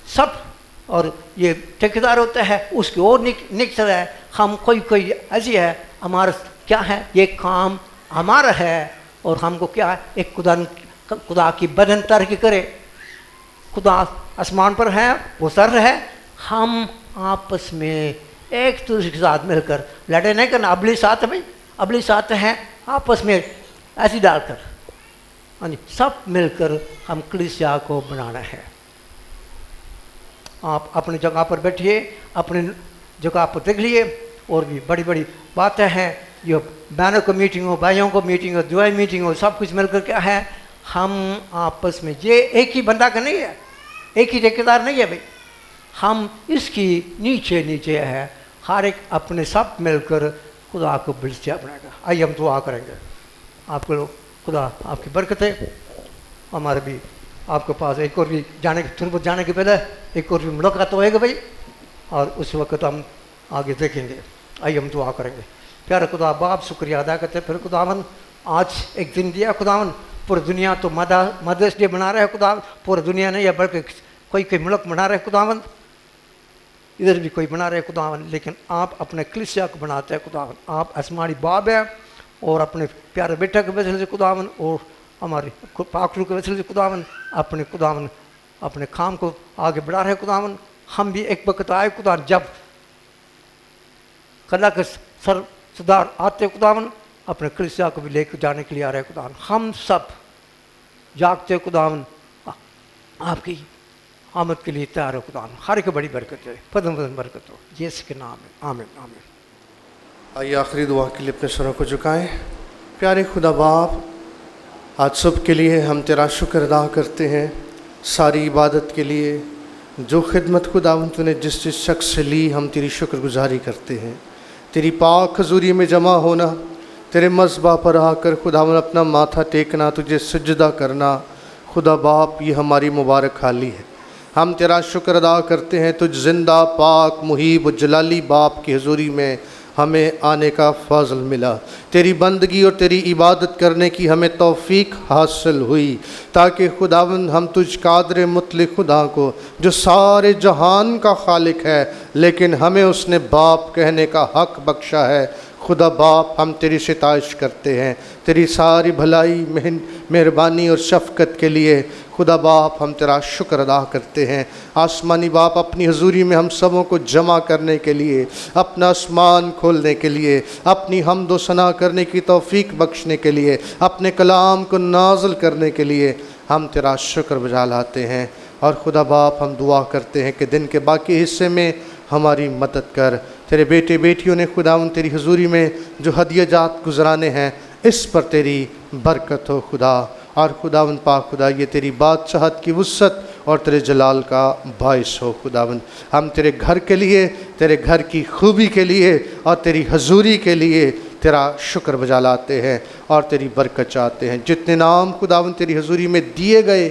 सब और ये ठेकेदार होता है उसकी और निकल है। हम कोई ऐसी है, हमारा क्या है? ये काम हमारा है, और हमको क्या है? एक खुदा की बदन तरक्की करे। खुदा आसमान पर है, वो सर है, हम आपस में एक दूसरे के साथ मिलकर लड़े नहीं करना। अबली साथ है भाई, अबली साथ है आपस में ऐसी डालकर, हाँ जी, सब मिलकर हम कलीसिया को बनाना है। आप अपनी जगह पर बैठिए, अपनी जगह पर देख लिए, और भी बड़ी बड़ी बातें हैं। ये बहनों को मीटिंग हो, भाइयों को मीटिंग हो, दुआई मीटिंग हो, सब कुछ मिलकर क्या है? हम आपस में, ये एक ही बंदा का नहीं है, एक ही ठेकेदार नहीं है भाई, हम इसकी नीचे है, हर एक अपने सब मिलकर खुदा को कलीसिया बनाएगा। आइए हम दुआ करेंगे। आपको खुदा आपकी बरकत है। हमारे भी आपके पास एक और भी जाने के पहले एक और भी मुलाकात होएगा भाई, और उस वक्त हम आगे देखेंगे। आइए हम दुआ करेंगे। प्यारे खुदा बाप, शुक्रिया अदा करते फिर खुदावन आज एक दिन दिया खुदावन। पूरी दुनिया तो मदर्स डे बना रहे हैं खुदा, पूरी दुनिया नहीं है बल्कि कोई मुल्क बना रहे खुदावन, इधर भी कोई बना रहे खुदावन, लेकिन आप अपने कलीसिया को बनाते हैं खुदावन। आप आसमानी बाप है, और अपने प्यारे बेटा के वजह से खुदावन, और हमारे पाखरू के वजह से खुदावन, अपने खुदावन अपने काम को आगे बढ़ा रहे खुदावन। हम भी एक वक्त आए खुदा जब कला के सुधार आते खुदावन, अपने कलीसिया को भी लेकर जाने के लिए आ रहे खुदावन। हम सब जागते खुदावन, आपकी आमद के लिए तैयार हो खुदावन। हर एक बड़ी बरकत है, पदम बरकत हो, यीशु के नाम है, आमीन आमीन। आइए आखिरी दुआ के लिए अपने सरों को झुकाएं। प्यारे खुदा बाप, आज सब के लिए हम तेरा शुक्र अदा करते हैं, सारी इबादत के लिए जो खिदमत खुदावन तूने जिस शख्स से ली, हम तेरी शुक्रगुजारी करते हैं। तेरी पाक हजूरी में जमा होना, तेरे मज़बा पर आकर खुदावन अपना माथा टेकना, तुझे सजदा करना, खुदा बाप ये हमारी मुबारक हाली है। हम तेरा शुक्र अदा करते हैं, तुझ जिंदा पाक मुहीब जलाली बाप की हजूरी में हमें आने का फ़ज़ल मिला। तेरी बंदगी और तेरी इबादत करने की हमें तौफ़ीक हासिल हुई, ताकि खुदावन हम तुझ कादर मुतलक खुदा को, जो सारे जहान का खालिक है लेकिन हमें उसने बाप कहने का हक़ बख्शा है, खुदा बाप हम तेरी सिताइश करते हैं। तेरी सारी भलाई मेहरबानी और शफ़क़त के लिए खुदा बाप हम तेरा शुक्र अदा करते हैं। आसमानी बाप, अपनी हजूरी में हम सबों को जमा करने के लिए, अपना आसमान खोलने के लिए, अपनी हम्द व सना करने की तौफ़ीक बख्शने के लिए, अपने कलाम को नाज़िल करने के लिए हम तेरा शुक्र बजा लाते हैं। और खुदा बाप हम दुआ करते हैं कि दिन के बाकी हिस्से में हमारी मदद कर। तेरे बेटे बेटियों ने खुदावन तेरी हजूरी में जो हदियाजात गुजराने हैं, इस पर तेरी बरकत हो खुदा। और खुदावन पाक खुदा, ये तेरी बादशाहत की वुसअत और तेरे जलाल का बाइस हो खुदावन। हम तेरे घर के लिए, तेरे घर की खूबी के लिए और तेरी हजूरी के लिए तेरा शुक्र बजा लाते हैं और तेरी बरकत चाहते हैं। जितने नाम खुदावन तेरी हजूरी में दिए गए,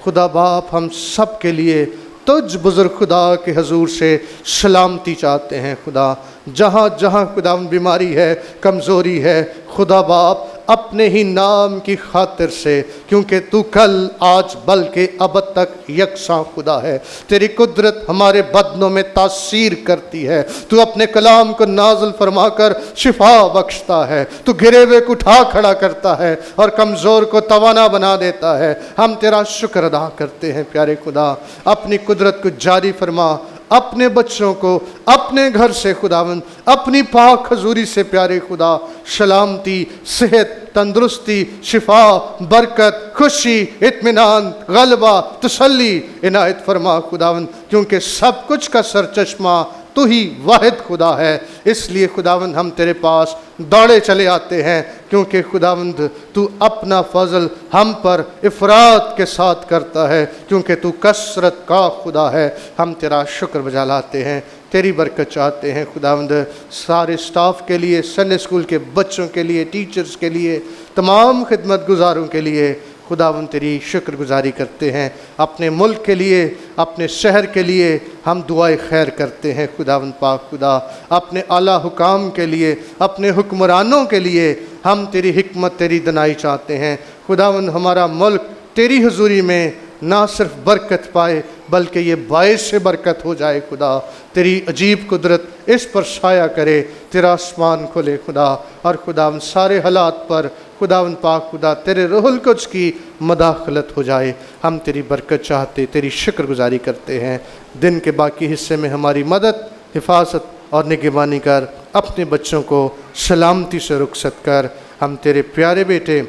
खुदा बाप हम सब के लिए तुझ बुज़ुर्ग खुदा के हजूर से सलामती चाहते हैं खुदा। जहाँ जहाँ खुदावन बीमारी है, कमज़ोरी है, खुदा बाप अपने ही नाम की खातिर से, क्योंकि तू कल आज बल्कि अब तक यकसा खुदा है। तेरी कुदरत हमारे बदनों में तासीर करती है। तू अपने कलाम को नाज़िल फरमाकर शिफा बख्शता है। तू गिरे हुए को उठा खड़ा करता है और कमज़ोर को तवाना बना देता है। हम तेरा शुक्र अदा करते हैं प्यारे खुदा। अपनी कुदरत को जारी फरमा, अपने बच्चों को अपने घर से खुदावंद अपनी पाक हजूरी से प्यारे खुदा सलामती, सेहत, तंदुरुस्ती, शिफा, बरकत, खुशी, इत्मीनान, गलबा, तसल्ली इनायत फरमा खुदावंद, क्योंकि सब कुछ का सरचश्मा तू ही वाहिद खुदा है। इसलिए खुदावंद हम तेरे पास दौड़े चले आते हैं, क्योंकि खुदावंद तू अपना फजल हम पर इफरात के साथ करता है, क्योंकि तू कसरत का खुदा है। हम तेरा शुक्र बजा लाते हैं, तेरी बरकत चाहते हैं खुदावंद। सारे स्टाफ के लिए, संडे स्कूल के बच्चों के लिए, टीचर्स के लिए, तमाम खिदमत गुजारों के लिए खुदावंद तेरी शुक्रगुजारी करते हैं। अपने मुल्क के लिए, अपने शहर के लिए हम दुआए खैर करते हैं खुदावंद पाक खुदा। अपने आला हुकाम के लिए, अपने हुक्मरानों के लिए हम तेरी हिकमत, तेरी दनाई चाहते हैं खुदावंद। हमारा मुल्क तेरी हुजूरी में ना सिर्फ बरकत पाए, बल्कि ये बायस से बरकत हो जाए खुदा। तेरी अजीब कुदरत इस पर साया करे, तेरा आसमान खोले खुदा, और खुदावन सारे हालात पर खुदावन पाक खुदा तेरे रूहुल कुद्स की मदाखलत हो जाए। हम तेरी बरकत चाहते, तेरी शुक्रगुजारी करते हैं। दिन के बाकी हिस्से में हमारी मदद, हिफाजत और निगरानी कर। अपने बच्चों को सलामती से रुखसत कर। हम तेरे प्यारे बेटे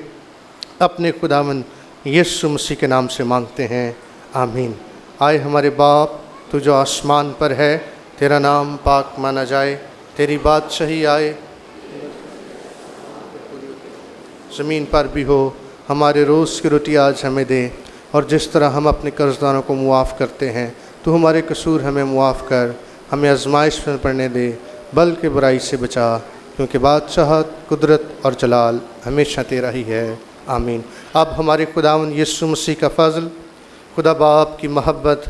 अपने खुदावन यीशु मसीह के नाम से मांगते हैं, आमीन। आए हमारे बाप, तू जो आसमान पर है, तेरा नाम पाक माना जाए, तेरी बादशाही आए, ज़मीन पर भी हो। हमारे रोज़ की रोटी आज हमें दे, और जिस तरह हम अपने कर्जदारों को मुआफ़ करते हैं, तू हमारे कसूर हमें मुआफ़ कर। हमें आजमाइश में पड़ने दे, बल्कि बुराई से बचा, क्योंकि बादशाहत, कुदरत और जलाल हमेशा तेरा ही है, आमीन। अब हमारे खुदावन यीशु मसीह का फ़ज़ल, खुदा बाप की महब्बत,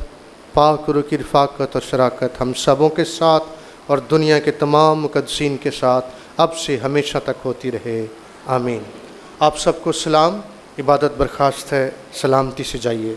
पाक रूह की रफ़ाक़त और शराकत हम सबों के साथ और दुनिया के तमाम मुक़द्दसीन के साथ अब से हमेशा तक होती रहे, आमीन। आप सबको सलाम। इबादत बर्खास्त है, सलामती से जाइए।